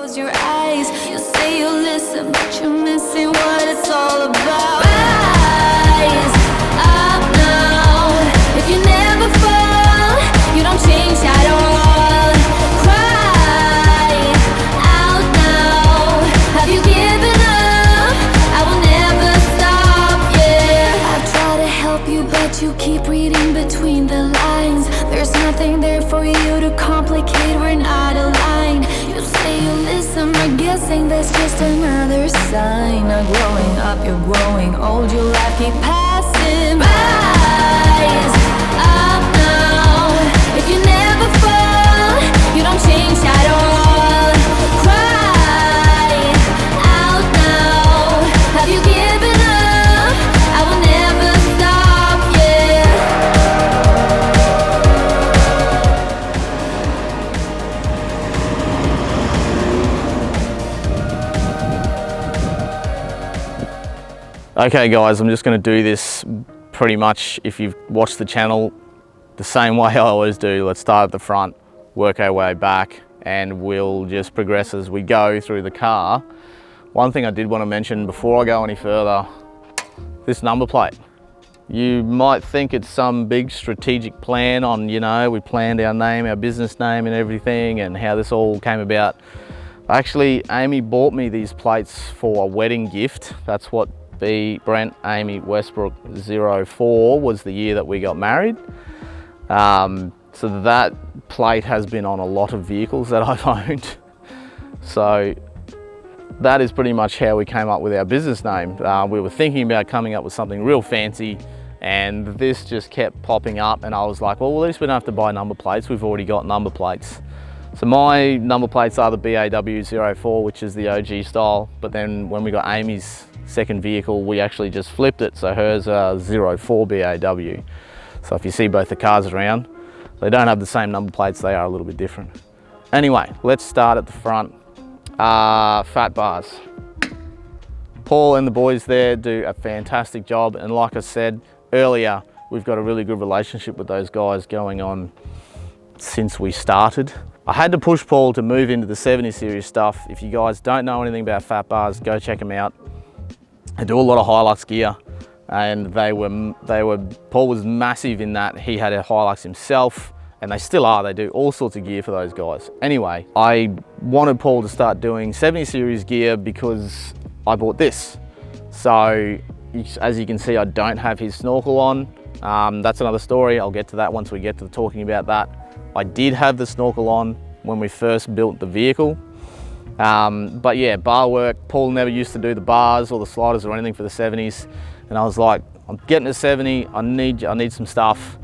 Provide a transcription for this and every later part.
close your eyes. You say you listen, but you're missing what it's all about. Rise up now. If you never fall, you don't change at all. Cry out now. Have you given up? I will never stop, yeah. I try to help you, but you keep reading between the lines. There's nothing there for you to complicate, we're not aligned. You say you listen, but guessing that's just another sign. Not growing up, you're growing old, your life keep passing by. Rise up now. If you never fall, you don't change at all. Cry out now. Have you given up? I will never stop, yeah. Okay guys, I'm just going to do this pretty much, if you've watched the channel, the same way I always do. Let's start at the front, work our way back, and we'll just progress as we go through the car. One thing I did want to mention before I go any further, this number plate. You might think it's some big strategic plan on, you know, we planned our name, our business name and everything, and how this all came about. Actually, Amy bought me these plates for a wedding gift. That's what Brent, Amy, Westbrook 04 was the year that we got married. So that plate has been on a lot of vehicles that I've owned. So that is pretty much how we came up with our business name. We were thinking about coming up with something real fancy, and this just kept popping up, and I was like, well, at least we don't have to buy number plates. We've already got number plates. So my number plates are the BAW 04, which is the OG style, but then when we got Amy's second vehicle, we actually just flipped it, so hers are 04 BAW. So if you see both the cars around, they don't have the same number plates, they are a little bit different. Anyway, let's start at the front. Phat bars. Paul and the boys there do a fantastic job, and like I said earlier, we've got a really good relationship with those guys going on since we started. I had to push Paul to move into the 70 series stuff. If you guys don't know anything about Phat bars, go check them out. They do a lot of Hilux gear, and Paul was massive in that. He had a Hilux himself, and they still are. They do all sorts of gear for those guys. Anyway, I wanted Paul to start doing 70 series gear because I bought this. So as you can see, I don't have his Snorkel on. That's another story. I'll get to that once we get to talking about that. I did have the Snorkel on when we first built the vehicle. But yeah, bar work, Paul never used to do the bars or the sliders or anything for the 70s. And I was like, I'm getting a 70, I need some stuff.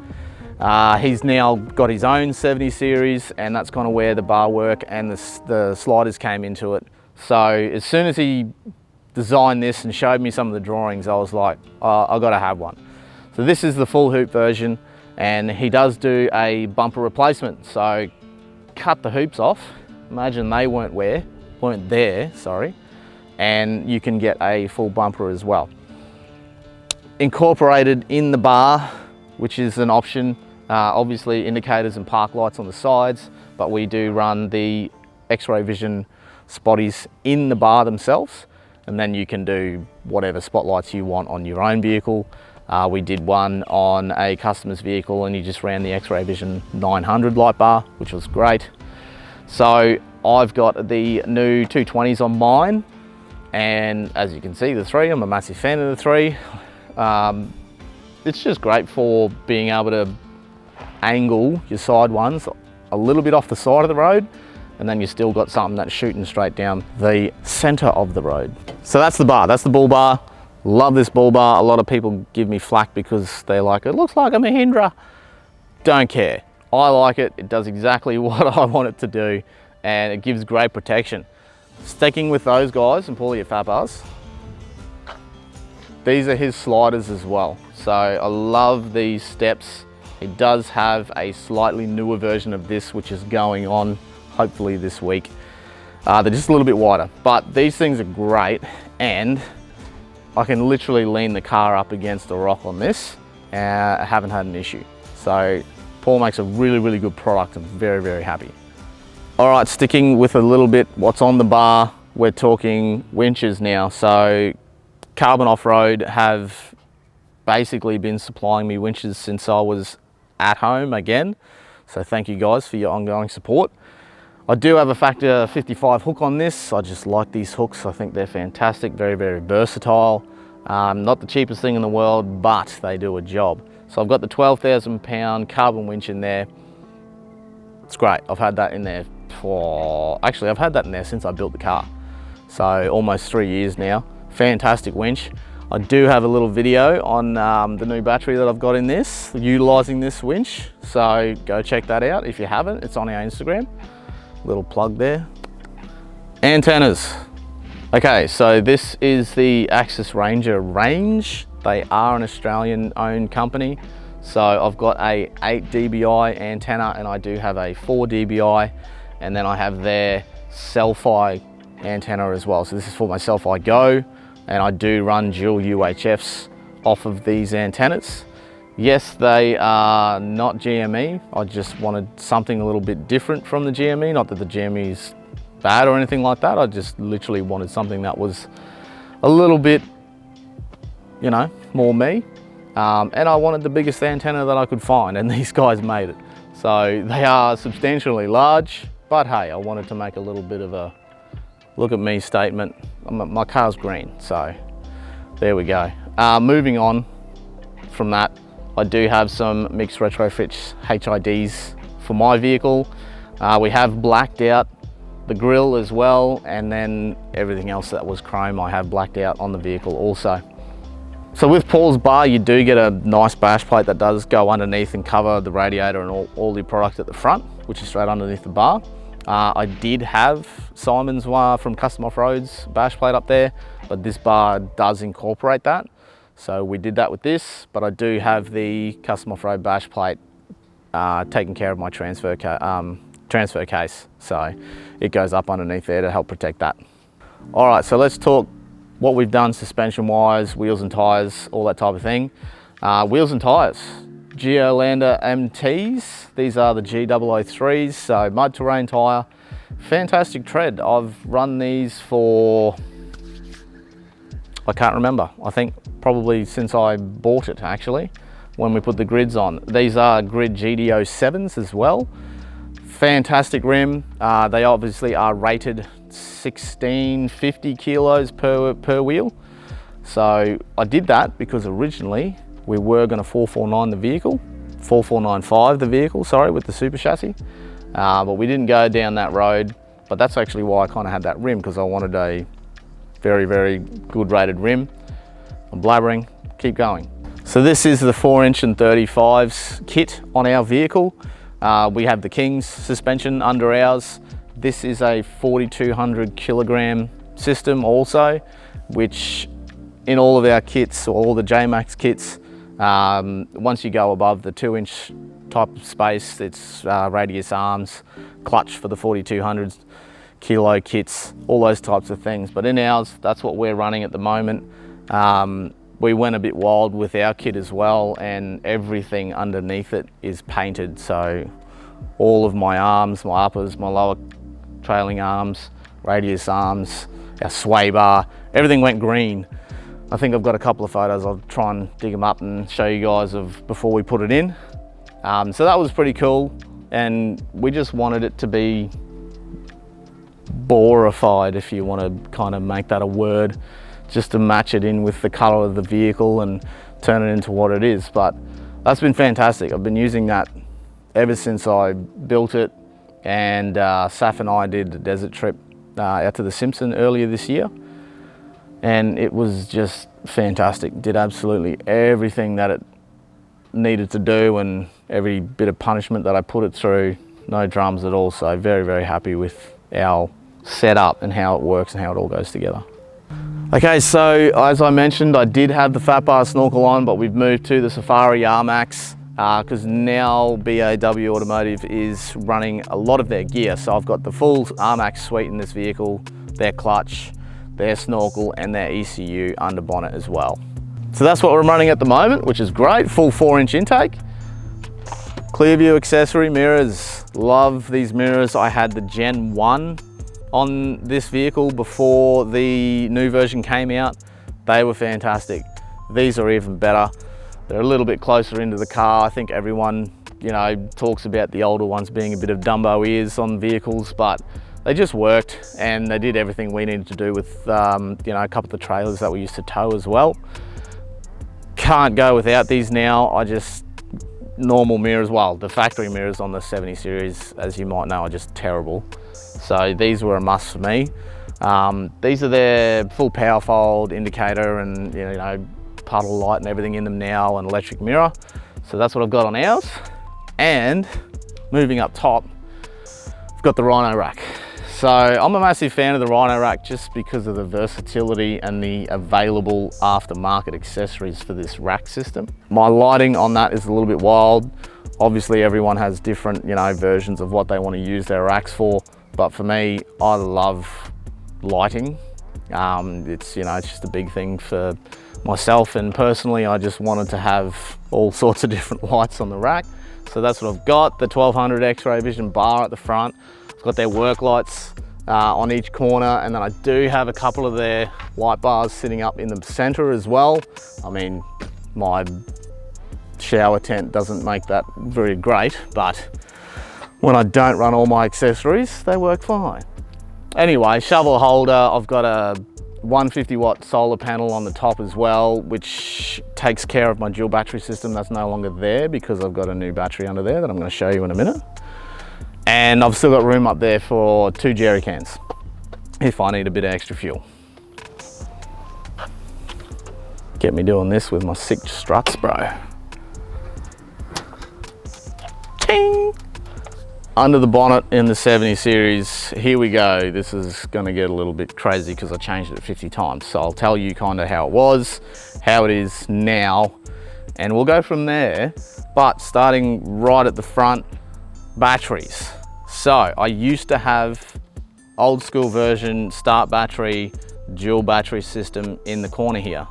He's now got his own 70 series, and that's kind of where the bar work and the sliders came into it. So as soon as he designed this and showed me some of the drawings, I was like, I gotta have one. So this is the full hoop version, and he does do a bumper replacement. So cut the hoops off. Imagine they weren't there, sorry. And you can get a full bumper as well. Incorporated in the bar, which is an option, obviously indicators and park lights on the sides, but we do run the X-ray vision spotties in the bar themselves, and then you can do whatever spotlights you want on your own vehicle. We did one on a customer's vehicle, and he just ran the X-ray vision 900 light bar, which was great. So I've got the new 220s on mine, and as you can see, the 3, I'm a massive fan of the 3. It's just great for being able to angle your side ones a little bit off the side of the road, and then you still got something that's shooting straight down the center of the road. So that's the bar, that's the bull bar. Love this bull bar. A lot of people give me flack because they're like, it looks like a Mahindra. Don't care. I like it. It does exactly what I want it to do, and it gives great protection. Sticking with those guys and pulling your Phat bars, these are his sliders as well. So I love these steps. It does have a slightly newer version of this, which is going on hopefully this week. They're just a little bit wider, but these things are great, and I can literally lean the car up against a rock on this. I haven't had an issue. So Paul makes a really, really good product. I'm very, very happy. All right, sticking with a little bit what's on the bar, we're talking winches now. So Carbon Offroad have basically been supplying me winches since I was at home again. So thank you guys for your ongoing support. I do have a Factor 55 hook on this. I just like these hooks. I think they're fantastic, very, very versatile. Not the cheapest thing in the world, but they do a job. So I've got the 12,000 pound carbon winch in there. It's great. I've had that in there actually I've had that in there since I built the car. So almost 3 years now. Fantastic winch. I do have a little video on the new battery that I've got in this, utilizing this winch. So go check that out if you haven't. It's on our Instagram. Little plug there. Antennas. Okay, so this is the Axis Ranger range. They are an Australian owned company. So I've got a 8 dBi antenna and I do have a 4 dBi, and then I have their Safari antenna as well. So this is for my Safari Go, and I do run dual UHFs off of these antennas. Yes, they are not GME. I just wanted something a little bit different from the GME. Not that the GME is bad or anything like that. I just literally wanted something that was a little bit, you know, more me. And I wanted the biggest antenna that I could find, and these guys made it. So they are substantially large, but hey, I wanted to make a little bit of a look at me statement. My car's green, so there we go. Moving on from that, I do have some mixed retrofits HIDs for my vehicle. We have blacked out the grille as well, and then everything else that was chrome I have blacked out on the vehicle also. So with Paul's bar, you do get a nice bash plate that does go underneath and cover the radiator and all the product at the front, which is straight underneath the bar. I did have Simon's from Custom Off-Road's bash plate up there, but this bar does incorporate that. So we did that with this, but I do have the Custom Off-Road bash plate taking care of my transfer case. So it goes up underneath there to help protect that. All right, so let's talk what we've done suspension wise, wheels and tires, all that type of thing. Wheels and tires. Geolander MTs, these are the G003s, so mud terrain tyre, fantastic tread. I've run these for, I can't remember, I think probably since I bought it actually, when we put the grids on. These are grid GD07s as well. Fantastic rim. They obviously are rated 1650 kilos per wheel. So I did that because originally we were going to 4495 the vehicle, sorry, with the super chassis. But we didn't go down that road. But that's actually why I kind of had that rim, because I wanted a very, very good rated rim. I'm blabbering, keep going. So this is the 4" and 35s kit on our vehicle. We have the King's suspension under ours. This is a 4,200 kilogram system also, which in all of our kits, or all the J-Max kits, once you go above the 2" type of space, it's radius arms, clutch for the 4,200 kilo kits, all those types of things. But in ours, that's what we're running at the moment. We went a bit wild with our kit as well, and everything underneath it is painted. So all of my arms, my uppers, my lower trailing arms, radius arms, our sway bar, everything went green. I think I've got a couple of photos. I'll try and dig them up and show you guys of before we put it in. So that was pretty cool, and we just wanted it to be borified, if you want to kind of make that a word, just to match it in with the color of the vehicle and turn it into what it is. But that's been fantastic. I've been using that ever since I built it, and Saf and I did a desert trip out to the Simpson earlier this year, and it was just fantastic. Did absolutely everything that it needed to do, and every bit of punishment that I put it through, no drums at all. So very, very happy with our setup and how it works and how it all goes together. Okay, so as I mentioned, I did have the Phat bar snorkel on, but we've moved to the Safari Armax because now BAW Automotive is running a lot of their gear. So I've got the full Armax suite in this vehicle, their clutch, their snorkel, and their ECU under bonnet as well. So that's what we're running at the moment, which is great. Full 4" intake, clear view accessory, mirrors, Love these mirrors. I had the Gen 1 on this vehicle before the new version came out. They were fantastic. These are even better. They're a little bit closer into the car. I think everyone, you know, talks about the older ones being a bit of Dumbo ears on vehicles, but they just worked and they did everything we needed to do with, you know, a couple of the trailers that we used to tow as well. Can't go without these now. Normal mirrors, well, the factory mirrors on the 70 series, as you might know, are just terrible. So these were a must for me. These are their full power fold indicator and, you know, puddle light and everything in them now, and electric mirror. So that's what I've got on ours. And moving up top, I've got the Rhino rack. So I'm a massive fan of the Rhino rack just because of the versatility and the available aftermarket accessories for this rack system. My lighting on that is a little bit wild. Obviously everyone has different, you know, versions of what they want to use their racks for. But for me, I love lighting. It's, you know, it's just a big thing for myself, and personally I just wanted to have all sorts of different lights on the rack. So that's what I've got. The 1200 X-ray vision bar at the front. I've got their work lights on each corner, and then I do have a couple of their light bars sitting up in the center as well. I mean, my shower tent doesn't make that very great, but when I don't run all my accessories, they work fine. Anyway, shovel holder, I've got a 150 watt solar panel on the top as well, which takes care of my dual battery system. That's no longer there because I've got a new battery under there that I'm going to show you in a minute. And I've still got room up there for 2 jerry cans if I need a bit of extra fuel. Get me doing this with my sick struts, bro. Ting! Under the bonnet in the 70 series, here we go. This is gonna get a little bit crazy because I changed it 50 times. So I'll tell you kind of how it was, how it is now, and we'll go from there. But starting right at the front, batteries. So I used to have old school version start battery, dual battery system in the corner here.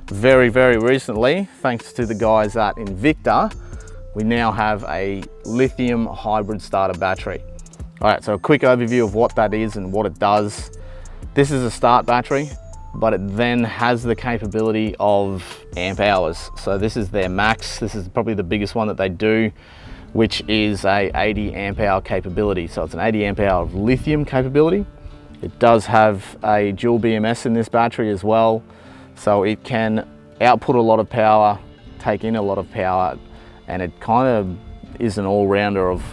Very, very recently, thanks to the guys at Invicta, we now have a lithium hybrid starter battery. All right, so a quick overview of what that is and what it does. This is a start battery, but it then has the capability of amp hours. So this is their max. This is probably the biggest one that they do, which is a 80 amp hour capability. So it's an 80 amp hour of lithium capability. It does have a dual BMS in this battery as well. So it can output a lot of power, take in a lot of power, and it kind of is an all-rounder of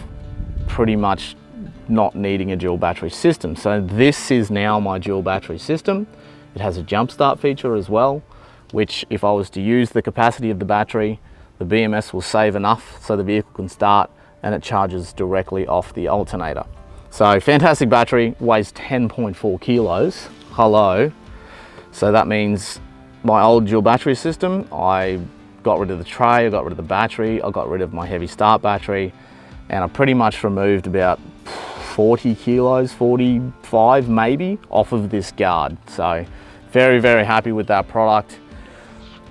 pretty much not needing a dual battery system. So this is now my dual battery system. It has a jump start feature as well, which if I was to use the capacity of the battery, the BMS will save enough so the vehicle can start, and it charges directly off the alternator. So fantastic battery, weighs 10.4 kilos. Hello. So that means my old dual battery system, I got rid of the tray, I got rid of the battery, I got rid of my heavy start battery, and I pretty much removed about 40 kilos, 45 maybe, off of this guard. So very, very happy with that product.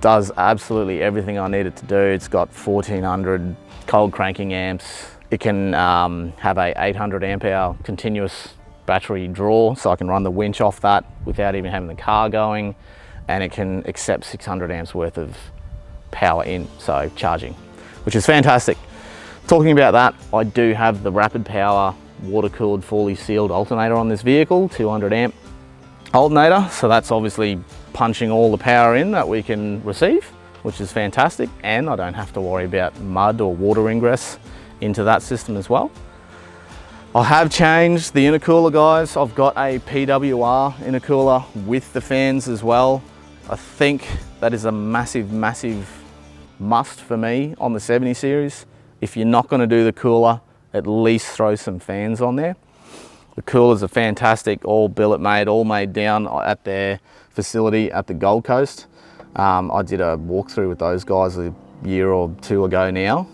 Does absolutely everything I need it to do. It's got 1400 cold cranking amps. It can have a 800 amp hour continuous battery draw, so I can run the winch off that without even having the car going, and it can accept 600 amps worth of power in, so charging, which is fantastic. Talking about that, I do have the rapid power water-cooled fully sealed alternator on this vehicle, 200 amp alternator, so that's obviously punching all the power in that we can receive, which is fantastic, and I don't have to worry about mud or water ingress into that system as well. I have changed the intercooler, guys. I've got a PWR intercooler with the fans as well. I think that is a massive, massive must for me on the 70 series. If you're not going to do the cooler, at least throw some fans on there. The coolers are fantastic, all billet made, all made down at their facility at the Gold Coast. I did a walkthrough with those guys a year or two ago now.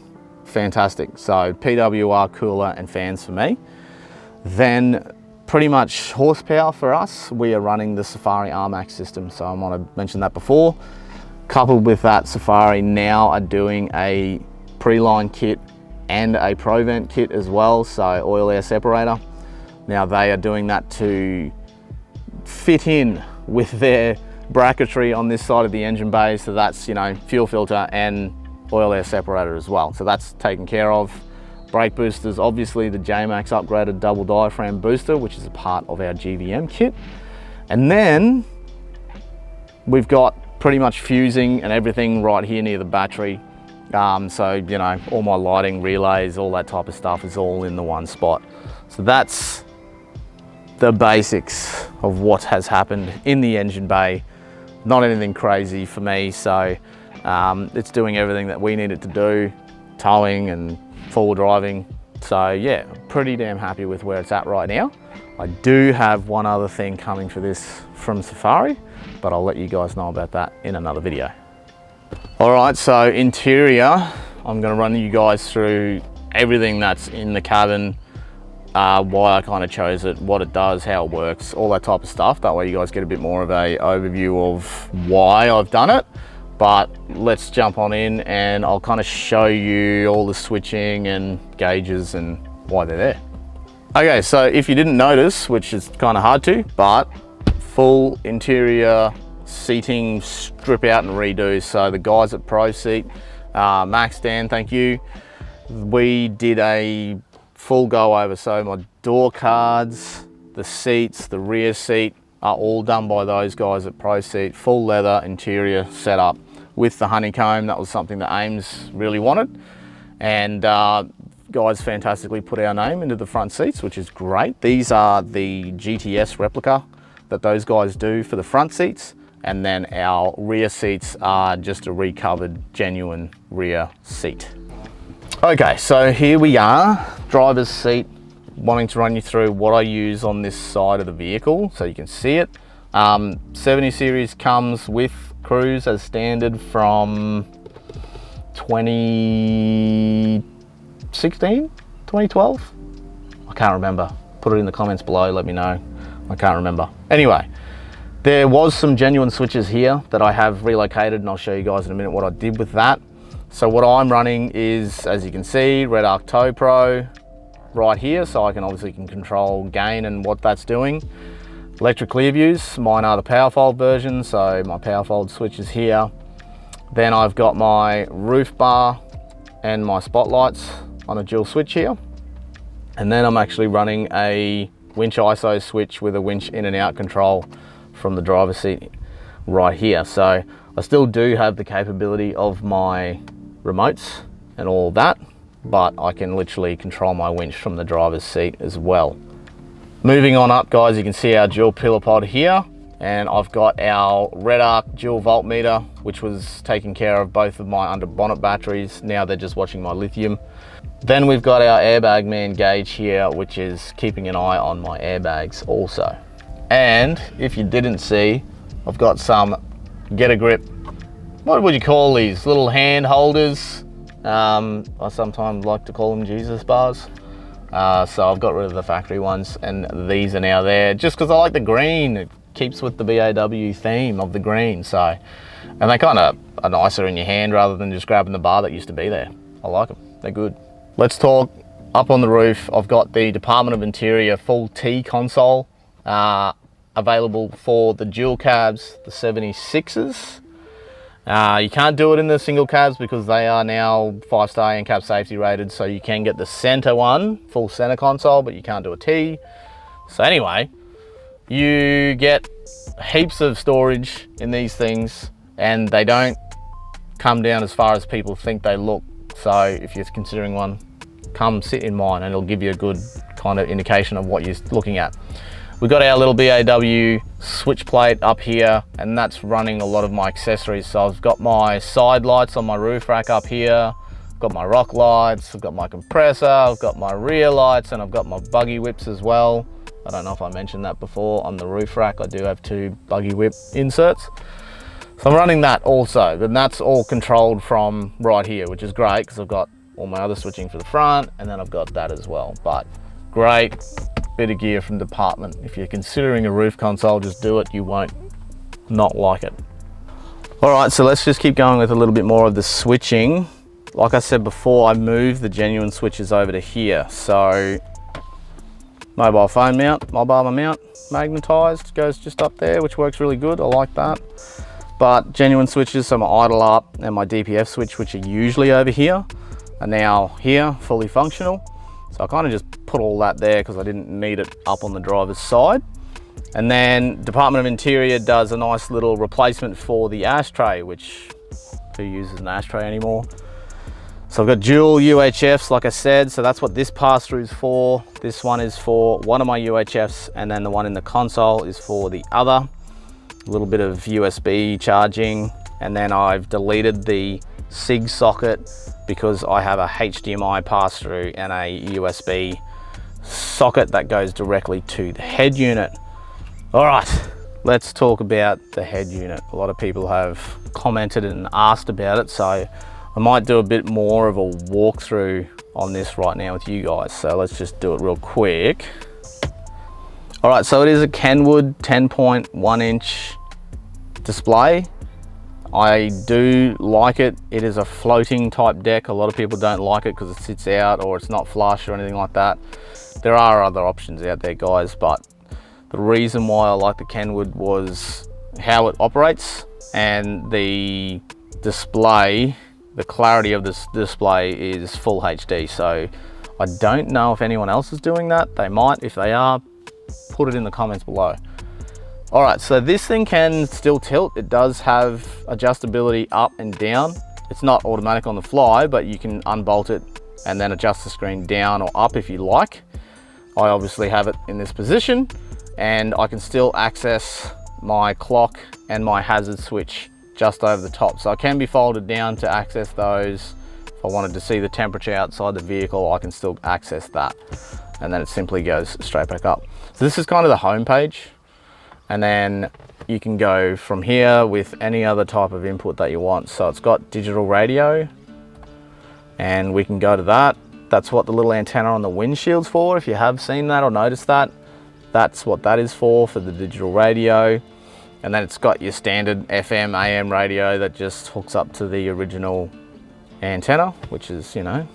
Fantastic. So PWR, cooler and fans for me. Then pretty much horsepower for us, we are running the Safari Armax system. So I might have mentioned that before. Coupled with that, Safari now are doing a pre-line kit and a Provent kit as well, so oil air separator. Now they are doing that to fit in with their bracketry on this side of the engine bay, so that's, you know, fuel filter and oil air separator as well, so that's taken care of. Brake boosters, obviously the J-Max upgraded double diaphragm booster, which is a part of our GVM kit. And then we've got pretty much fusing and everything right here near the battery. So, you know, all my lighting, relays, all that type of stuff is all in the one spot. So that's the basics of what has happened in the engine bay. Not anything crazy for me, so it's doing everything that we need it to do, towing and forward driving. So yeah, pretty damn happy with where it's at right now. I do have one other thing coming for this from Safari, but I'll let you guys know about that in another video. All right, so interior, I'm gonna run you guys through everything that's in the cabin, why I kind of chose it, what it does, how it works, all that type of stuff. That way you guys get a bit more of a overview of why I've done it. But let's jump on in and I'll kind of show you all the switching and gauges and why they're there. Okay, so if you didn't notice, which is kind of hard to, but full interior seating strip out and redo. So the guys at Pro Seat, Max, Dan, thank you. We did a full go over. So my door cards, the seats, the rear seat are all done by those guys at Pro Seat. Full leather interior setup with the honeycomb. That was something that Ames really wanted. And guys fantastically put our name into the front seats, which is great. These are the GTS replica that those guys do for the front seats. And then our rear seats are just a recovered, genuine rear seat. Okay, so here we are, driver's seat, wanting to run you through what I use on this side of the vehicle so you can see it. 70 series comes with cruise as standard from 2016, 2012? I can't remember. Put it in the comments below, let me know. I can't remember. Anyway, there was some genuine switches here that I have relocated, and I'll show you guys in a minute what I did with that. So what I'm running is, as you can see, Red Arc Tow Pro right here, so I can obviously control gain and what that's doing. Electric clear views, mine are the Powerfold version, so my Powerfold switch is here. Then I've got my roof bar and my spotlights on a dual switch here. And then I'm actually running a winch ISO switch with a winch in and out control from the driver's seat right here. So I still do have the capability of my remotes and all that, but I can literally control my winch from the driver's seat as well. Moving on up, guys, you can see our dual pillar pod here, and I've got our Red Arc dual voltmeter, which was taking care of both of my under bonnet batteries. Now they're just watching my lithium. Then we've got our Airbag Man gauge here, which is keeping an eye on my airbags also. And if you didn't see, I've got some Get a Grip, what would you call these? Little hand holders. I sometimes like to call them Jesus bars. So I've got rid of the factory ones, and these are now there just because I like the green. It keeps with the BAW theme of the green. So, and they kind of are nicer in your hand rather than just grabbing the bar that used to be there. I like them, they're good. Let's talk up on the roof. I've got the Department of Interior full T console available for the dual cabs, the 76s. You can't do it in the single cabs because they are now 5-star ANCAP safety rated, so you can get the center one, full center console, but you can't do a T. So anyway, you get heaps of storage in these things, and they don't come down as far as people think they look. So if you're considering one, come sit in mine and it'll give you a good kind of indication of what you're looking at. We've got our little BAW switch plate up here, and that's running a lot of my accessories. So I've got my side lights on my roof rack up here, I've got my rock lights, I've got my compressor, I've got my rear lights, and I've got my buggy whips as well. I don't know if I mentioned that before. On the roof rack I do have 2 buggy whip inserts. So I'm running that also, and that's all controlled from right here, which is great because I've got all my other switching for the front, and then I've got that as well. But great bit of gear from Department. If you're considering a roof console, just do it. You won't not like it. All right, so let's just keep going with a little bit more of the switching. like I said before, I moved the genuine switches over to here. So mobile phone mount, mobile mount, magnetized, goes just up there, which works really good. I like that. But genuine switches, so my idle up and my DPF switch, which are usually over here, are now here, fully functional. So I kind of just put all that there because I didn't need it up on the driver's side. And then Department of Interior does a nice little replacement for the ashtray, which who uses an ashtray anymore? So I've got dual UHFs, like I said, so that's what this pass-through is for. This one is for one of my UHFs, and then the one in the console is for the other. A little bit of USB charging, and then I've deleted the SIG socket because I have a HDMI pass-through and a USB socket that goes directly to the head unit. All right, let's talk about the head unit. A lot of people have commented and asked about it, so I might do a bit more of a walkthrough on this right now with you guys. So let's just do it real quick. All right, so it is a Kenwood 10.1 inch display. I do like it. It is a floating type deck. A lot of people don't like it because it sits out or it's not flush or anything like that. There are other options out there, guys, but the reason why I like the Kenwood was how it operates and the display. The clarity of this display is full HD. So I don't know if anyone else is doing that. They might. If they are, put it in the comments below. All right, so this thing can still tilt. It does have adjustability up and down. It's not automatic on the fly, but you can unbolt it and then adjust the screen down or up if you like. I obviously have it in this position, and I can still access my clock and my hazard switch just over the top. So it can be folded down to access those. If I wanted to see the temperature outside the vehicle, I can still access that. And then it simply goes straight back up. So this is kind of the home page. And then you can go from here with any other type of input that you want. So it's got digital radio, and we can go to that. That's what the little antenna on the windshield's for. If you have seen that or noticed that, that's what that is for the digital radio. And then it's got your standard FM, AM radio that just hooks up to the original antenna, which is, you know,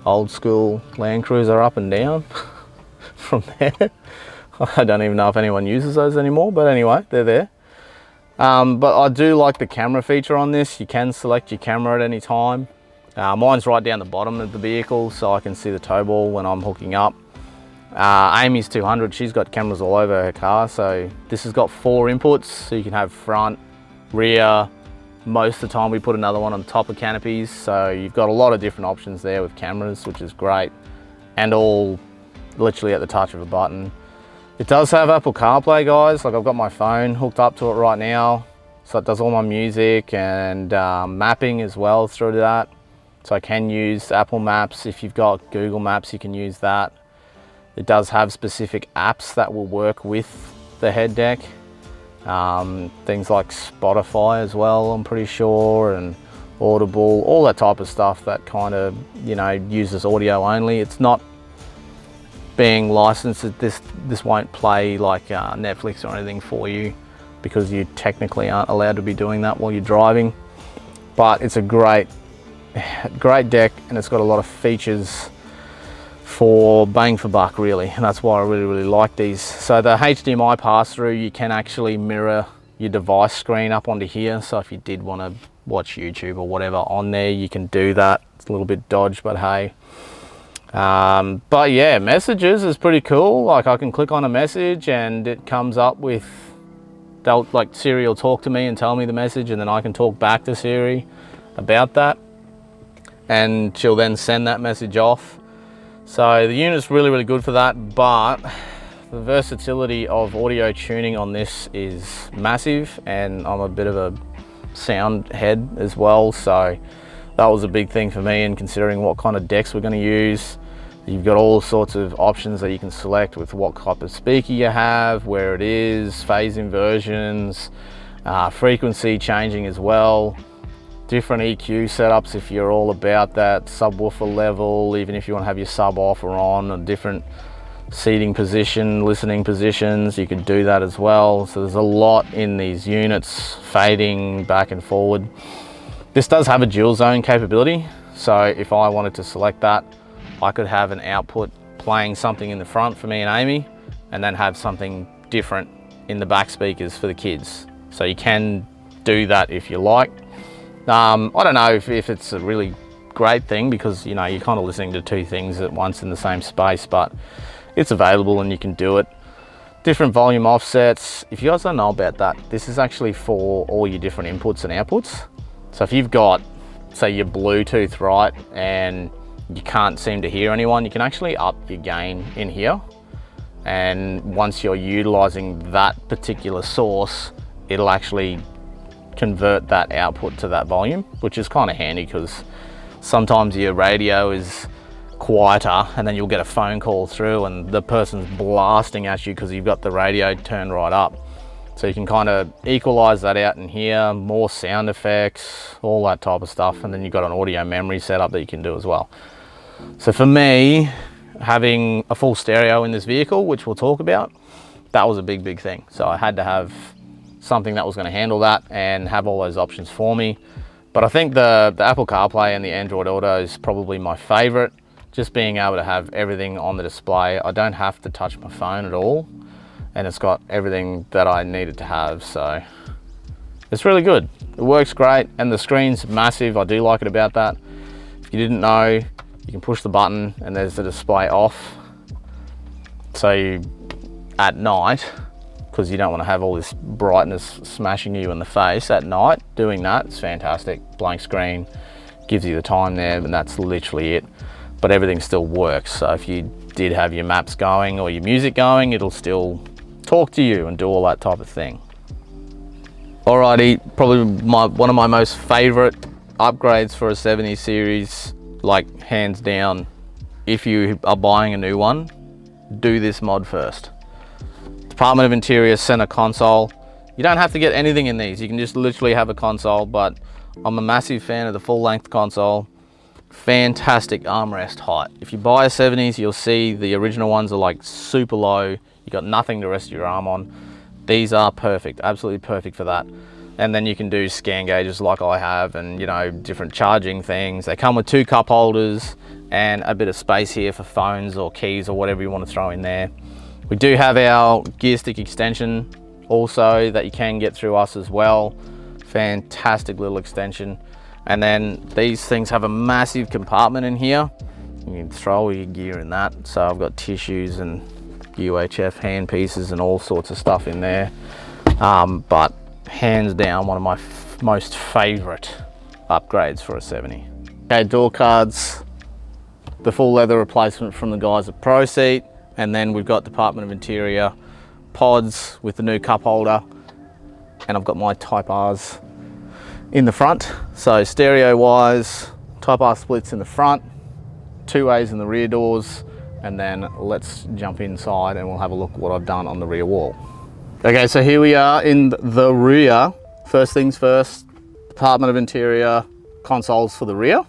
old school Land Cruiser up and down from there. I don't even know if anyone uses those anymore, but anyway, they're there. But I do like the camera feature on this. You can select your camera at any time. Mine's right down the bottom of the vehicle, so I can see the tow ball when I'm hooking up. Amy's 200, she's got cameras all over her car, so this has got 4 inputs, so you can have front, rear. Most of the time we put another one on top of canopies, so you've got a lot of different options there with cameras, which is great, and all literally at the touch of a button. It does have Apple CarPlay, guys. Like, I've got my phone hooked up to it right now, so it does all my music and mapping as well through that. So I can use Apple Maps. If you've got Google Maps, you can use that. It does have specific apps that will work with the head deck. Things like Spotify as well, I'm pretty sure, and Audible, all that type of stuff that kind of, you know, uses audio only. It's not being licensed. This won't play like Netflix or anything for you, because you technically aren't allowed to be doing that while you're driving. But it's a great deck, and it's got a lot of features for bang for buck, really, and that's why I really like these. So the HDMI pass-through, you can actually mirror your device screen up onto here, so if you did want to watch YouTube or whatever on there, you can do that. It's a little bit dodgy, but hey. But yeah, messages is pretty cool. Like, I can click on a message and it comes up with, like, Siri will talk to me and tell me the message, and then I can talk back to Siri about that, and she'll then send that message off. So the unit's really good for that, but the versatility of audio tuning on this is massive, and I'm a bit of a sound head as well, so that was a big thing for me. And considering what kind of decks we're going to use, you've got all sorts of options that you can select with what type of speaker you have, where it is, phase inversions, frequency changing as well, different EQ setups if you're all about that subwoofer level, even if you want to have your sub off or on, a different seating position, listening positions, you can do that as well. So there's a lot in these units, fading back and forward. This does have a dual zone capability. So if I wanted to select that, I could have an output playing something in the front for me and Amy, and then have something different in the back speakers for the kids. So you can do that if you like. I don't know if it's a really great thing, because you know, you're kind of listening to two things at once in the same space, but it's available and you can do it. Different volume offsets. If you guys don't know about that, this is actually for all your different inputs and outputs. So if you've got, say, your Bluetooth right and you can't seem to hear anyone, you can actually up your gain in here. And once you're utilizing that particular source, it'll actually convert that output to that volume, which is kind of handy, because sometimes your radio is quieter and then you'll get a phone call through and the person's blasting at you because you've got the radio turned right up. So you can kind of equalize that out in here, more sound effects, all that type of stuff. And then you've got an audio memory setup that you can do as well. So for me, having a full stereo in this vehicle, which we'll talk about, that was a big thing. So I had to have something that was going to handle that and have all those options for me. But I think the Apple CarPlay and the Android Auto is probably my favorite. Just being able to have everything on the display. I don't have to touch my phone at all, and it's got everything that I needed to have, so it's really good. It works great, and the screen's massive. I do like it about that. If you didn't know, you can push the button and there's the display off. So at night, because you don't want to have all this brightness smashing you in the face at night, doing that, it's fantastic. Blank screen, gives you the time there, and that's literally it. But everything still works. So if you did have your maps going or your music going, it'll still talk to you and do all that type of thing. Alrighty, probably one of my most favorite upgrades for a 70 series, like hands down. If you are buying a new one, do this mod first. Department of Interior center console. You don't have to get anything in these. You can just literally have a console, but I'm a massive fan of the full length console. Fantastic armrest height. If you buy a 70s, you'll see the original ones are like super low. You got nothing to rest your arm on. These are perfect, absolutely perfect for that. And then you can do scan gauges like I have, and you know, different charging things. They come with 2 cup holders and a bit of space here for phones or keys or whatever you want to throw in there. We do have our gear stick extension also that you can get through us as well. Fantastic little extension. And then these things have a massive compartment in here. You can throw all your gear in that. So I've got tissues and UHF hand pieces and all sorts of stuff in there. But hands down, one of my most favorite upgrades for a 70. Okay, door cards, the full leather replacement from the guys at Pro Seat. And then we've got Department of Interior pods with the new cup holder. And I've got my Type R's in the front. So stereo wise, Type R splits in the front, 2 ways in the rear doors, and then let's jump inside and we'll have a look at what I've done on the rear wall. Okay, so here we are in the rear. First things first, Department of Interior consoles for the rear.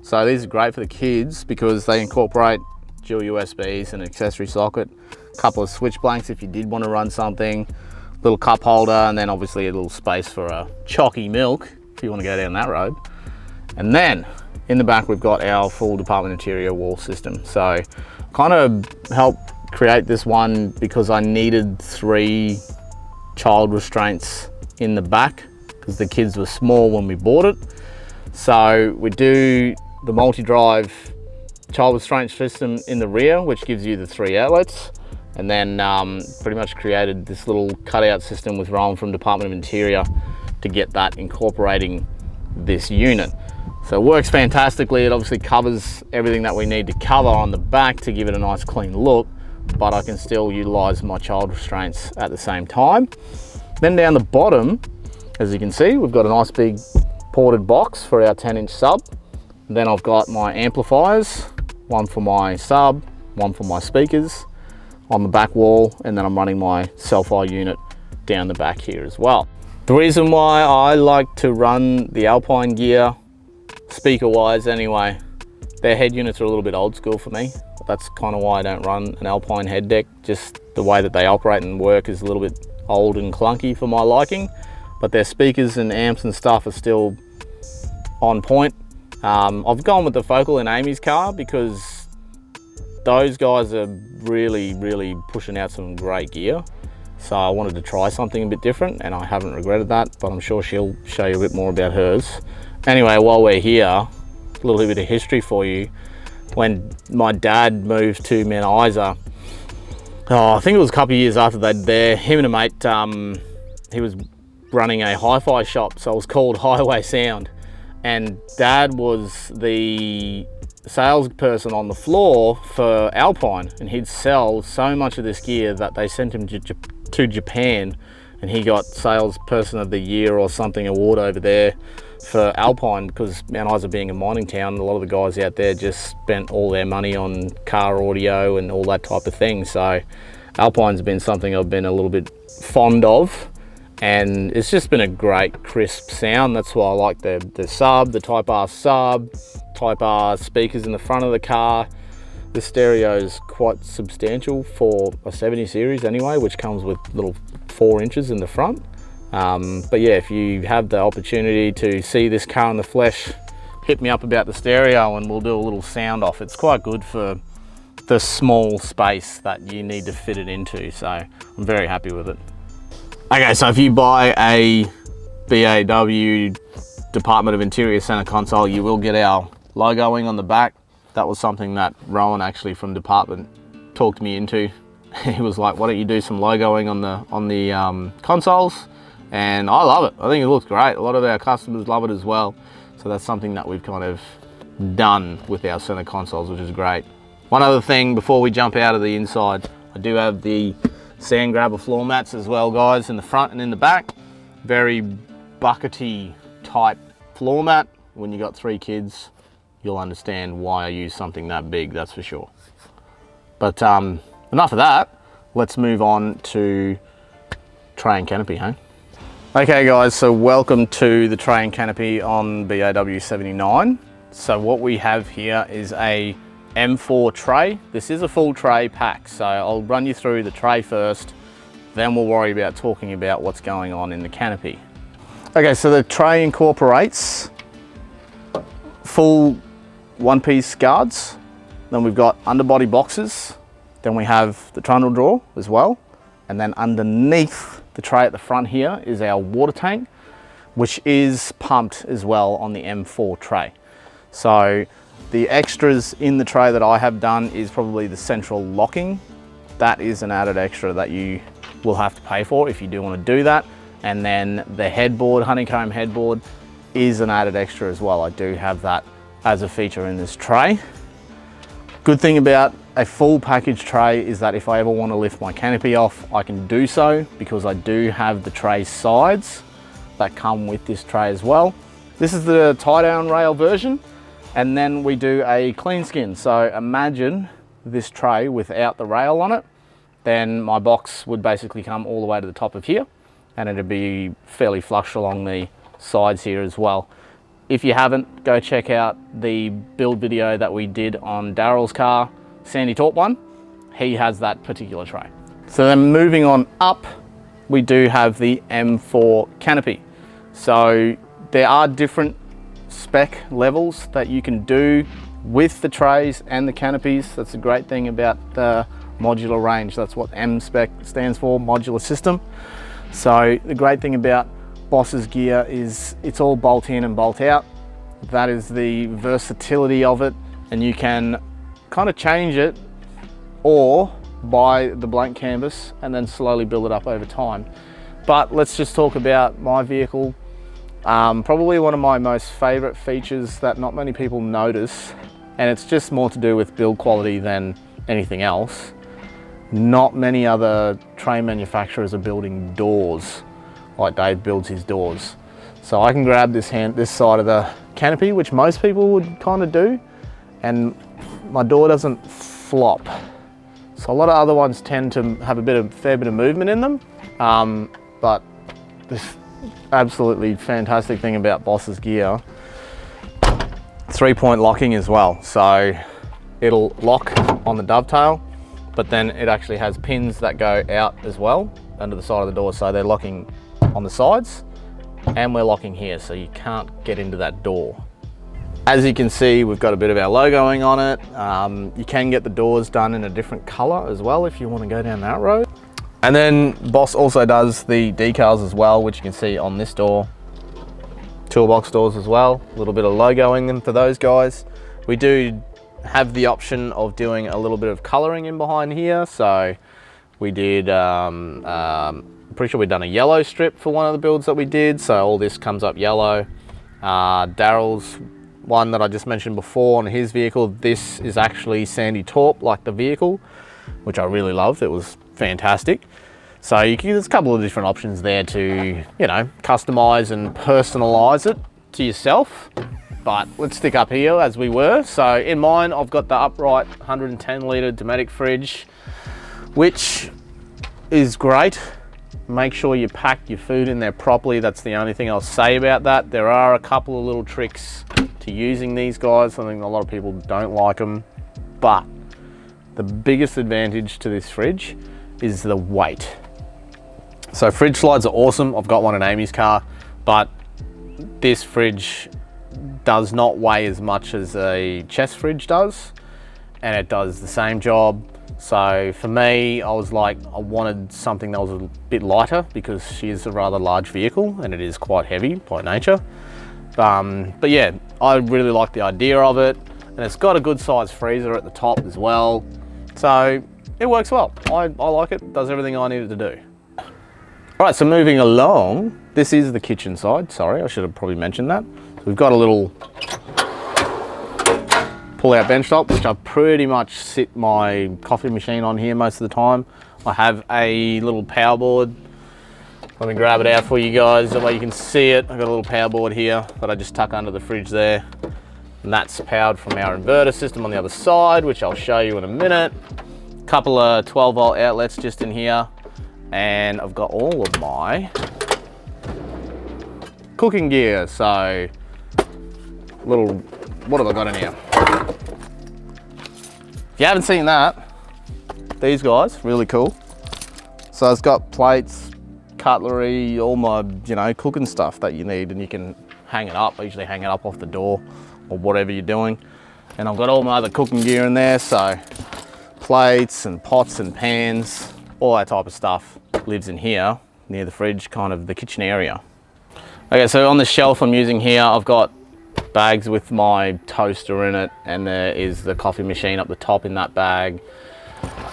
So these are great for the kids because they incorporate dual USBs and accessory socket, a couple of switch blanks if you did want to run something, little cup holder, and then obviously a little space for a chalky milk if you want to go down that road. And then in the back we've got our full Department Interior wall system. So kind of helped create this one because I needed 3 child restraints in the back because the kids were small when we bought it. So we do the multi-drive child restraint system in the rear, which gives you the 3 outlets. And then pretty much created this little cutout system with Rowan from Department of Interior to get that incorporating this unit. So it works fantastically. It obviously covers everything that we need to cover on the back to give it a nice clean look, but I can still utilize my child restraints at the same time. Then down the bottom, as you can see, we've got a nice big ported box for our 10-inch sub. And then I've got my amplifiers, one for my sub, one for my speakers on the back wall, and then I'm running my Safari unit down the back here as well. The reason why I like to run the Alpine gear, speaker wise anyway, their head units are a little bit old school for me. That's kind of why I don't run an Alpine head deck. Just the way that they operate and work is a little bit old and clunky for my liking, but their speakers and amps and stuff are still on point. I've gone with the Focal in Amy's car because those guys are really pushing out some great gear. So I wanted to try something a bit different, and I haven't regretted that, but I'm sure she'll show you a bit more about hers. Anyway, while we're here, a little bit of history for you. When my dad moved to Mount Isa, I think it was a couple of years after they'd there, him and a mate, he was running a hi-fi shop, so it was called Highway Sound, and Dad was the salesperson on the floor for Alpine, and he'd sell so much of this gear that they sent him to Japan, and he got salesperson of the year or something award over there for Alpine, because Mount Isa being a mining town, a lot of the guys out there just spent all their money on car audio and all that type of thing. So Alpine's been something I've been a little bit fond of, and it's just been a great crisp sound. That's why I like the sub, the Type R sub, Type R speakers in the front of the car. The stereo is quite substantial for a 70 series anyway, which comes with little 4 inches in the front. But yeah, if you have the opportunity to see this car in the flesh, hit me up about the stereo and we'll do a little sound off. It's quite good for the small space that you need to fit it into, so I'm very happy with it. Okay, so if you buy a BAW Department of Interior center console, you will get our logoing on the back. That was something that Rowan actually from department talked me into. He was like, why don't you do some logoing on the consoles? And I love it. I think it looks great. A lot of our customers love it as well. So that's something that we've kind of done with our center consoles, which is great. One other thing before we jump out of the inside, I do have the sand grabber floor mats as well, guys, in the front and in the back. Very buckety type floor mat. When you got 3 kids, you'll understand why I use something that big, that's for sure. But enough of that. Let's move on to tray and canopy, hey? Okay guys, so welcome to the tray and canopy on BAW 79. So what we have here is a M4 tray. This is a full tray pack, so I'll run you through the tray first, then we'll worry about talking about what's going on in the canopy. Okay, so the tray incorporates full one-piece guards, then we've got underbody boxes, then we have the trundle drawer as well, and then underneath the tray at the front here is our water tank, which is pumped as well on the M4 tray. So the extras in the tray that I have done is probably the central locking. That is an added extra that you will have to pay for if you do want to do that. And then the headboard, honeycomb headboard, is an added extra as well. I do have that as a feature in this tray. Good thing about a full package tray is that if I ever want to lift my canopy off, I can do so because I do have the tray sides that come with this tray as well. This is the tie down rail version, and then we do a clean skin. So imagine this tray without the rail on it, then my box would basically come all the way to the top of here, and it'd be fairly flush along the sides here as well. If you haven't, go check out the build video that we did on Daryl's car, Sandy Taught one. He has that particular tray. So then moving on up, we do have the M4 canopy. So there are different spec levels that you can do with the trays and the canopies. That's a great thing about the modular range. That's what M spec stands for, modular system. So the great thing about Boss's gear is it's all bolt in and bolt out. That is the versatility of it, and you can kind of change it or buy the blank canvas and then slowly build it up over time. But let's just talk about my vehicle. Probably one of my most favorite features that not many people notice, and it's just more to do with build quality than anything else. Not many other tray manufacturers are building doors like Dave builds his doors. So I can grab this side of the canopy, which most people would kind of do, and my door doesn't flop. So a lot of other ones tend to have a fair bit of movement in them, but this absolutely fantastic thing about Boss's gear, 3-point locking as well. So it'll lock on the dovetail, but then it actually has pins that go out as well under the side of the door, so they're locking on the sides and we're locking here, so you can't get into that door. As you can see, we've got a bit of our logoing on it. You can get the doors done in a different color as well if you want to go down that road. And then Boss also does the decals as well, which you can see on this door. Toolbox doors as well, a little bit of logoing them for those guys. We do have the option of doing a little bit of coloring in behind here. So we did, pretty sure we've done a yellow strip for one of the builds that we did. So all this comes up yellow. Daryl's one that I just mentioned before on his vehicle, this is actually sandy taupe like the vehicle, which I really loved. It was fantastic. So there's a couple of different options there to, you know, customize and personalize it to yourself. But let's stick up here as we were. So in mine, I've got the upright 110 litre Dometic fridge, which is great. Make sure you pack your food in there properly. That's the only thing I'll say about that. There are a couple of little tricks to using these guys. I think a lot of people don't like them, but the biggest advantage to this fridge is the weight. So fridge slides are awesome. I've got one in Amy's car, but this fridge does not weigh as much as a chest fridge does, and it does the same job. So for me, I was like, I wanted something that was a bit lighter because she is a rather large vehicle and it is quite heavy by nature. But yeah, I really like the idea of it, and it's got a good size freezer at the top as well. So it works well. I like it, does everything I needed to do. All right, so moving along, this is the kitchen side. Sorry, I should have probably mentioned that. So we've got a little pull-out benchtop, which I pretty much sit my coffee machine on here most of the time. I have a little power board. Let me grab it out for you guys, that way you can see it. I've got a little power board here that I just tuck under the fridge there. And that's powered from our inverter system on the other side, which I'll show you in a minute. Couple of 12 volt outlets just in here. And I've got all of my cooking gear. So, what have I got in here? If you haven't seen that, these guys, really cool. So it's got plates, cutlery, all my, you know, cooking stuff that you need, and you can hang it up. I usually hang it up off the door or whatever you're doing. And I've got all my other cooking gear in there, so plates and pots and pans, all that type of stuff lives in here near the fridge, kind of the kitchen area. Okay, so on the shelf I'm using here, I've got bags with my toaster in it, and there is the coffee machine up the top in that bag.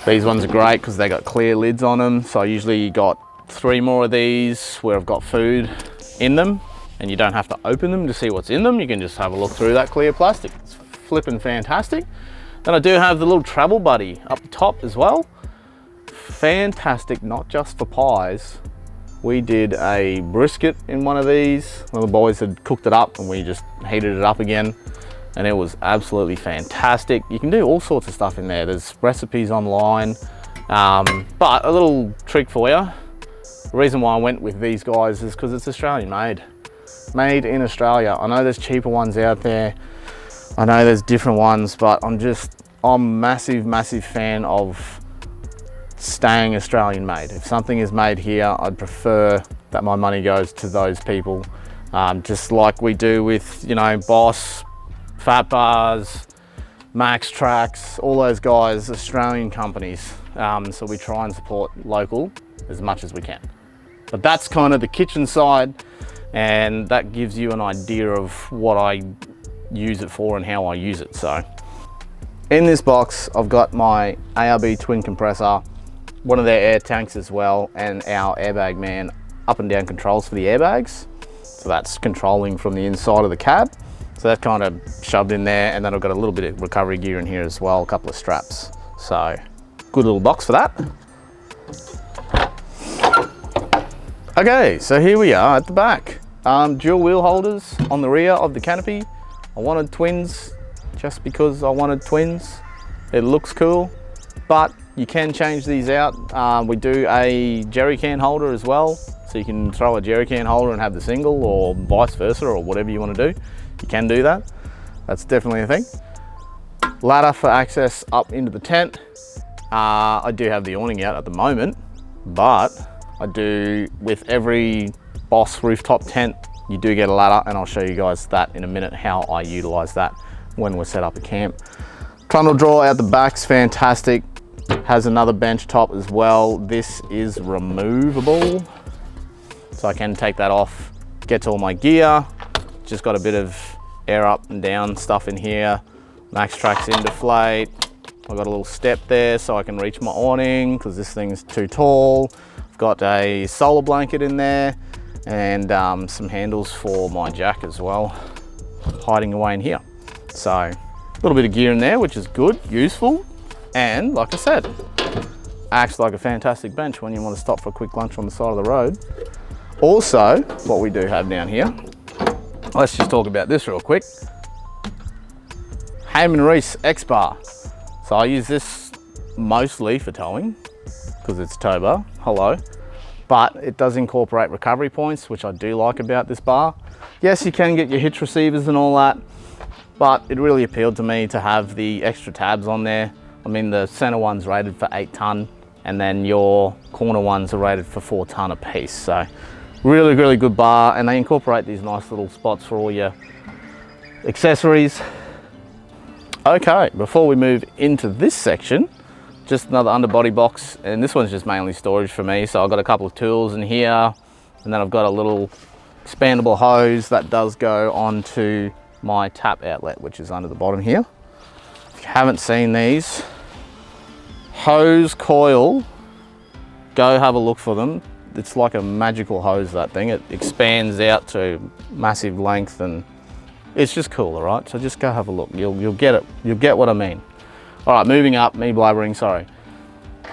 These ones are great because they got clear lids on them, so I usually got 3 more of these where I've got food in them, and you don't have to open them to see what's in them. You can just have a look through that clear plastic. It's flipping fantastic. Then I do have the little travel buddy up the top as well. Fantastic, not just for pies. We did a brisket in one of these. One of the boys had cooked it up and we just heated it up again, and it was absolutely fantastic. You can do all sorts of stuff in there. There's recipes online, but a little trick for you. The reason why I went with these guys is because it's Australian made in Australia. I know there's cheaper ones out there. I know there's different ones, but I'm a massive fan of staying Australian made. If something is made here, I'd prefer that my money goes to those people. Just like we do with, you know, Boss, Phat bars, Max Tracks, all those guys, Australian companies. So we try and support local as much as we can. But that's kind of the kitchen side, and that gives you an idea of what I use it for and how I use it. So in this box, I've got my ARB twin compressor, one of their air tanks as well, and our airbag man up and down controls for the airbags. So that's controlling from the inside of the cab. So that's kind of shoved in there, and then I've got a little bit of recovery gear in here as well, a couple of straps. So good little box for that. Okay, so here we are at the back. Dual wheel holders on the rear of the Canopy. I wanted twins just because I wanted twins. It looks cool, but you can change these out. We do a jerry can holder as well, so you can throw a jerry can holder and have the single, or vice versa, or whatever you want to do. You can do that. That's definitely a thing. Ladder for access up into the tent. I do have the awning out at the moment, but I do, with every Boss rooftop tent you do get a ladder, and I'll show you guys that in a minute, how I utilize that when we're set up a camp. Trundle drawer out the back's fantastic. Has another bench top as well. This is removable, so I can take that off, get to all my gear. Just got a bit of air up and down stuff in here. Max Trax in deflate. I've got a little step there so I can reach my awning because this thing's too tall. I've got a solar blanket in there and some handles for my jack as well, hiding away in here. So a little bit of gear in there, which is good, useful, and like I said, acts like a fantastic bench when you want to stop for a quick lunch on the side of the road. Also, what we do have down here, let's just talk about this real quick. Heyman Reese X-Bar. So I use this mostly for towing because it's tow bar, hello. But it does incorporate recovery points, which I do like about this bar. Yes, you can get your hitch receivers and all that, but it really appealed to me to have the extra tabs on there. I mean, the center one's rated for 8 ton, and then your corner ones are rated for 4 ton a piece. So really, really good bar, and they incorporate these nice little spots for all your accessories. Okay, before we move into this section, just another underbody box, and this one's just mainly storage for me. So I've got a couple of tools in here, and then I've got a little expandable hose that does go onto my tap outlet, which is under the bottom here. If you haven't seen these, hose coil, go have a look for them. It's like a magical hose, that thing. It expands out to massive length, and it's just cool, all right? So just go have a look. You'll get it. You'll get what I mean. All right, moving up, me blabbering, sorry.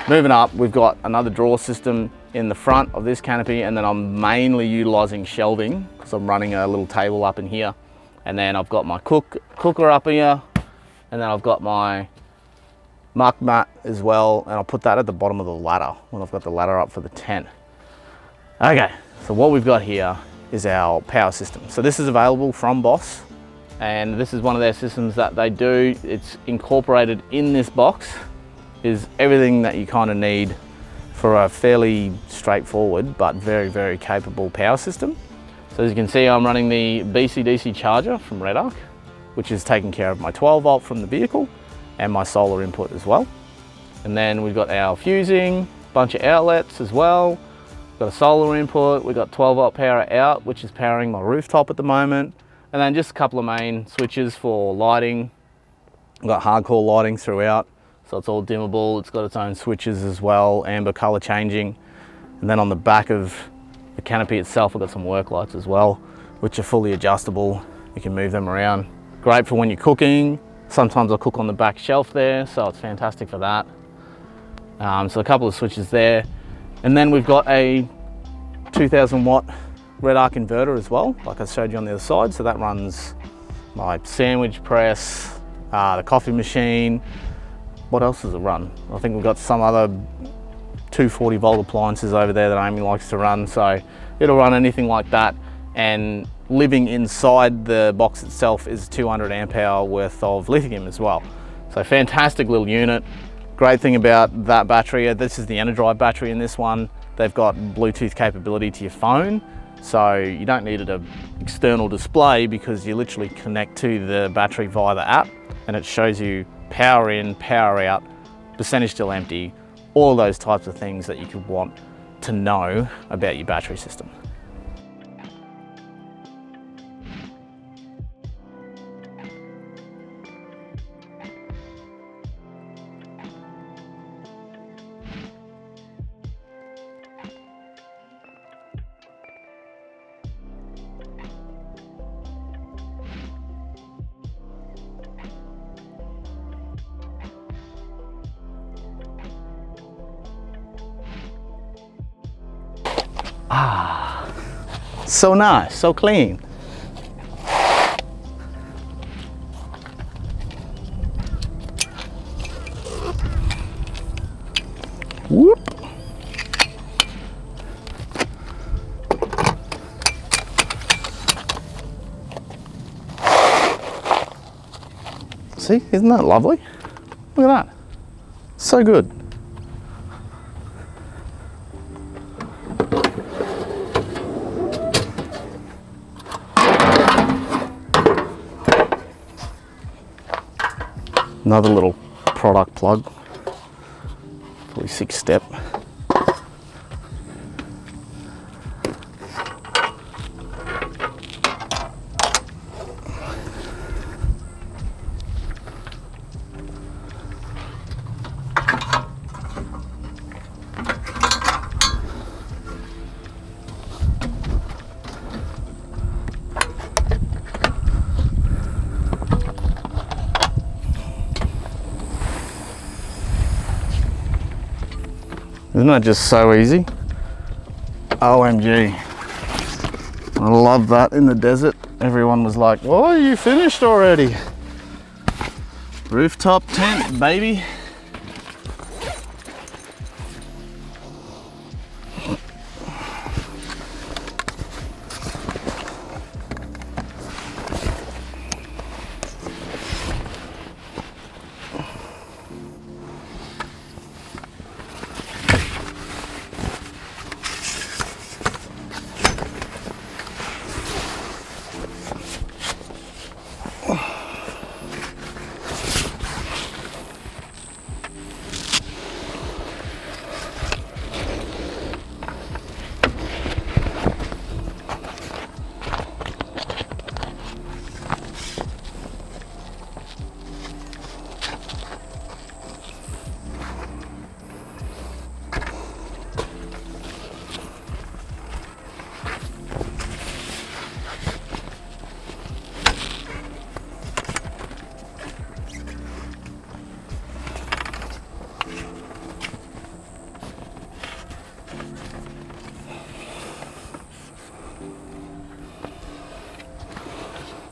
Moving up, we've got another drawer system in the front of this canopy, and then I'm mainly utilizing shelving because I'm running a little table up in here. And then I've got my cooker up here, and then I've got my muck mat as well, and I'll put that at the bottom of the ladder when I've got the ladder up for the tent. Okay, so what we've got here is our power system. So this is available from BOSS, and this is one of their systems that they do. It's incorporated in this box, is everything that you kind of need for a fairly straightforward but very, very capable power system. So as you can see, I'm running the BC-DC charger from Red Arc, which is taking care of my 12 volt from the vehicle and my solar input as well. And then we've got our fusing, bunch of outlets as well. Got a solar input, we've got 12 volt power out, which is powering my rooftop at the moment. And then just a couple of main switches for lighting. I've got hardcore lighting throughout, so it's all dimmable. It's got its own switches as well, amber color changing. And then on the back of the canopy itself, I've got some work lights as well, which are fully adjustable. You can move them around. Great for when you're cooking. Sometimes I cook on the back shelf there, so it's fantastic for that. So a couple of switches there. And then we've got a 2000 watt Red Arc inverter as well, like I showed you on the other side. So that runs my sandwich press, the coffee machine. What else does it run? I think we've got some other 240 volt appliances over there that Amy likes to run. So it'll run anything like that. And living inside the box itself is 200 amp hour worth of lithium as well. So fantastic little unit. Great thing about that battery, this is the Energize battery in this one. They've got Bluetooth capability to your phone. So you don't need an external display because you literally connect to the battery via the app, and it shows you power in, power out, percentage still empty, all those types of things that you could want to know about your battery system. Ah, so nice, so clean. Whoop. See, isn't that lovely? Look at that, so good. Another little product plug, probably 6-step. Isn't that just so easy? OMG. I love that in the desert. Everyone was like, oh, you finished already. Rooftop tent, baby.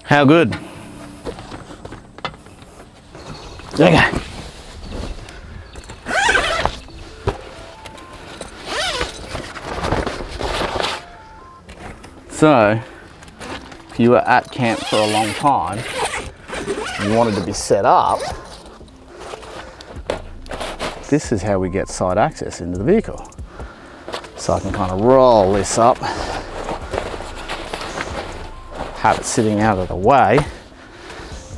How good? Okay. So, if you were at camp for a long time, and you wanted to be set up, this is how we get side access into the vehicle. So I can kind of roll this up, have it sitting out of the way,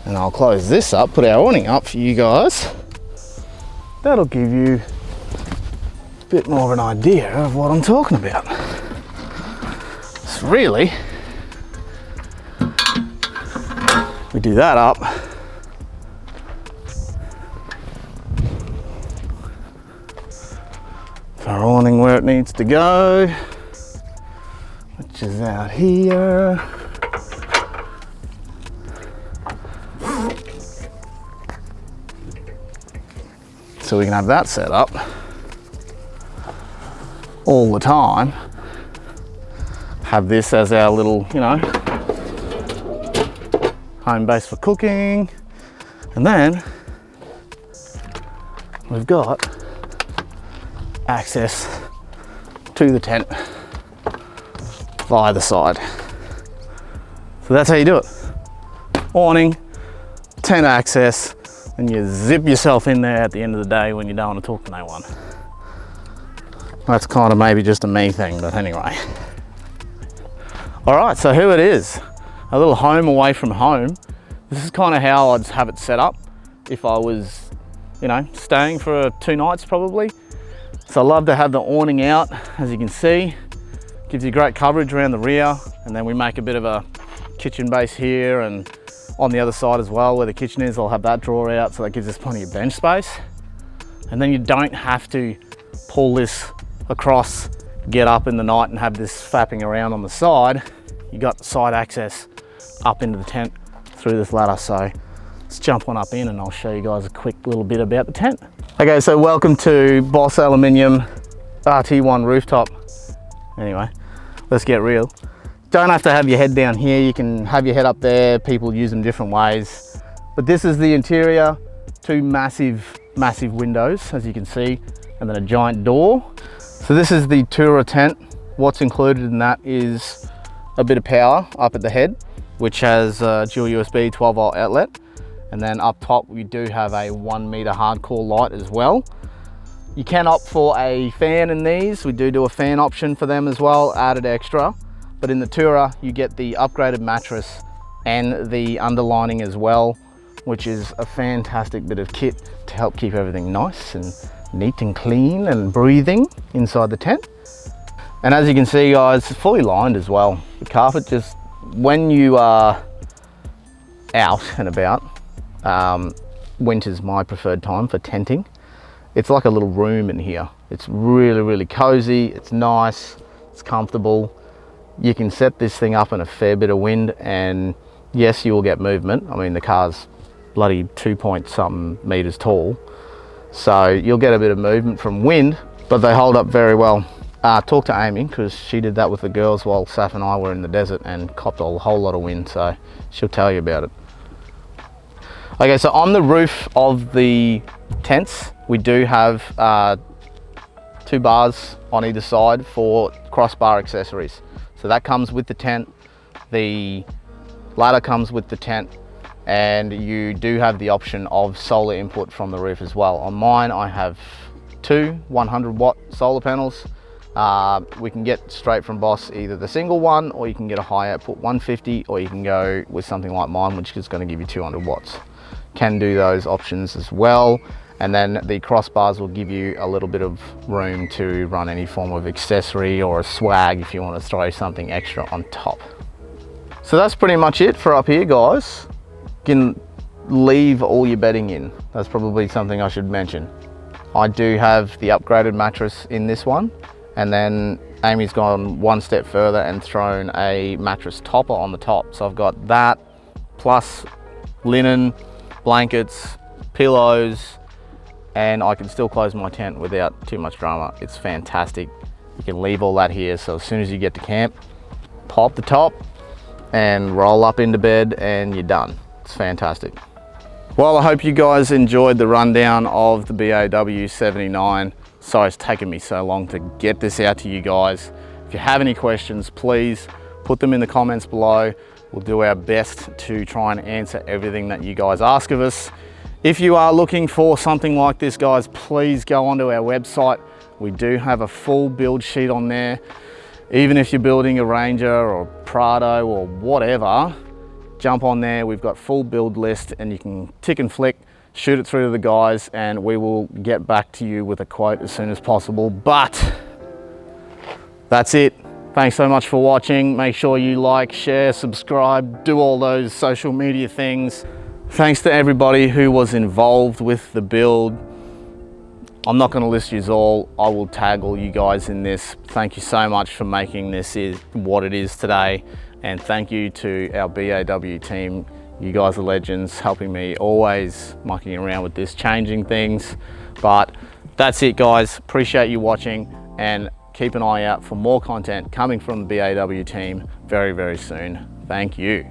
and I'll close this up, put our awning up for you guys. That'll give you a bit more of an idea of what I'm talking about. So really, we do that up, our awning where it needs to go, which is out here. So we can have that set up all the time. Have this as our little, you know, home base for cooking. And then we've got access to the tent via the side. So that's how you do it. Awning, tent access, and you zip yourself in there at the end of the day when you don't want to talk to no one. That's kind of maybe just a me thing, but anyway. All right, so here it is, a little home away from home. This is kind of how I'd have it set up if I was, you know, staying for 2 nights probably. So I love to have the awning out, as you can see. Gives you great coverage around the rear, and then we make a bit of a kitchen base here, and on the other side as well where the kitchen is, I'll have that drawer out, so that gives us plenty of bench space. And then you don't have to pull this across, get up in the night and have this fapping around on the side. You got side access up into the tent through this ladder. So let's jump on up in and I'll show you guys a quick little bit about the tent. Okay, so welcome to BOSS Aluminium RT1 Rooftop. Anyway, let's get real. Don't have to have your head down here, you can have your head up there. People use them different ways. But this is the interior, 2 massive windows, as you can see, and then a giant door. So this is the tourer tent. What's included in that is a bit of power up at the head, which has a dual USB 12-volt outlet. And then up top, we do have a 1 meter hardcore light as well. You can opt for a fan in these. We do a fan option for them as well, added extra. But in the tourer, you get the upgraded mattress and the underlining as well which is a fantastic bit of kit to help keep everything nice and neat and clean and breathing inside the tent. And as you can see guys, it's fully lined as well. The carpet just, when you are out and about, winter's my preferred time for tenting. It's like a little room in here. It's really, really cozy, it's nice, it's comfortable. You can set this thing up in a fair bit of wind, and yes, you will get movement. I mean, the car's bloody 2-point-something meters tall, so you'll get a bit of movement from wind, but they hold up very well. Talk to Amy, because she did that with the girls while Saf and I were in the desert and copped a whole lot of wind, so she'll tell you about it. Okay, so on the roof of the tents, we do have 2 bars on either side for crossbar accessories. So that comes with the tent, the ladder comes with the tent, and you do have the option of solar input from the roof as well. On mine, I have 2 100-watt solar panels. We can get straight from Boss either the single one, or you can get a high output 150, or you can go with something like mine, which is going to give you 200 watts. Can do those options as well. And then the crossbars will give you a little bit of room to run any form of accessory or a swag if you want to throw something extra on top. So that's pretty much it for up here, guys. You can leave all your bedding in. That's probably something I should mention. I do have the upgraded mattress in this one, and then Amy's gone one step further and thrown a mattress topper on the top. So I've got that plus linen, blankets, pillows, and I can still close my tent without too much drama. It's fantastic. You can leave all that here, so as soon as you get to camp, pop the top and roll up into bed and you're done. It's fantastic. Well, I hope you guys enjoyed the rundown of the BAW 79. Sorry it's taken me so long to get this out to you guys. If you have any questions, please put them in the comments below. We'll do our best to try and answer everything that you guys ask of us. If you are looking for something like this, guys, please go onto our website. We do have a full build sheet on there. Even if you're building a Ranger or Prado or whatever, jump on there. We've got full build list, and you can tick and flick, shoot it through to the guys, and we will get back to you with a quote as soon as possible. But that's it. Thanks so much for watching. Make sure you like, share, subscribe, do all those social media things. Thanks to everybody who was involved with the build. I'm not going to list you all. I will tag all you guys in this. Thank you so much for making this what it is today. And thank you to our BAW team. You guys are legends, helping me always mucking around with this, changing things. But that's it, guys. Appreciate you watching, and keep an eye out for more content coming from the BAW team very, very soon. Thank you.